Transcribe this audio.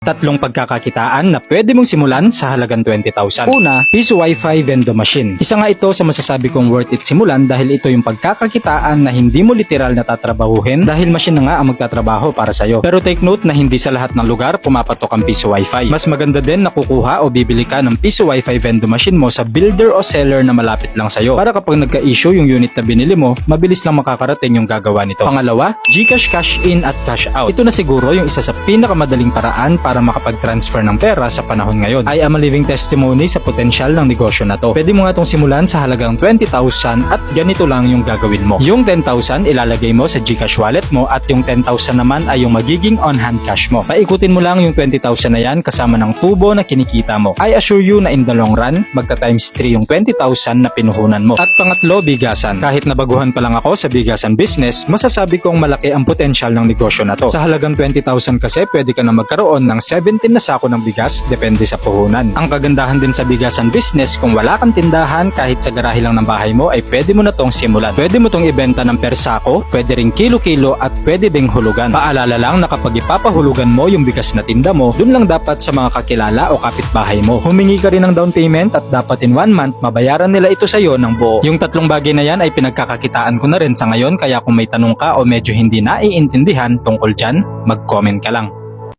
Tatlong pagkakakitaan na pwede mong simulan sa halagang 20,000. Una, Piso Wi-Fi Vendor Machine. Isa nga ito sa masasabi kong worth it simulan dahil ito yung pagkakakitaan na hindi mo literal na tatrabahuhin dahil machine na nga ang magtatrabaho para sa'yo. Pero take note na hindi sa lahat ng lugar pumapatok ang Piso Wi-Fi. Mas maganda din na kukuha o bibili ka ng Piso Wi-Fi Vendor Machine mo sa builder o seller na malapit lang sa'yo para kapag nagka-issue yung unit na binili mo, mabilis lang makakarating yung gagawa nito. Pangalawa, GCash Cash In at Cash Out. Ito na siguro yung isa sa pinakamadaling paraan para makapag-transfer ng pera sa panahon ngayon. I am a living testimony sa potensyal ng negosyo na to. Pwede mo nga itong simulan sa halagang 20,000 at ganito lang yung gagawin mo. Yung 10,000 ilalagay mo sa GCash wallet mo at yung 10,000 naman ay yung magiging on-hand cash mo. Paikutin mo lang yung 20,000 na yan kasama ng tubo na kinikita mo. I assure you na in the long run, magta-times 3 yung 20,000 na pinuhunan mo. At pangatlo, bigasan. Kahit nabaguhan pa lang ako sa bigasan business, masasabi kong malaki ang potensyal ng negosyo na to. Sa halagang 20,000 kasi, pwede ka na magkaroon ng 17 na sako ng bigas depende sa puhunan. Ang kagandahan din sa bigasan business, kung wala kang tindahan kahit sa garahe lang ng bahay mo ay pwede mo na tong simulan. Pwede mo tong ibenta ng per sako, pwede ring kilo-kilo at pwede ding hulugan. Paalala lang na kapag ipapahulugan mo yung bigas na tinda mo, dun lang dapat sa mga kakilala o kapitbahay mo. Humingi ka rin ng down payment at dapat in 1 month mabayaran nila ito sa'yo ng buo. Yung tatlong bagay na yan ay pinagkakakitaan ko na rin sa ngayon kaya kung may tanong ka o medyo hindi naiintindihan tungkol dyan, mag-comment ka lang.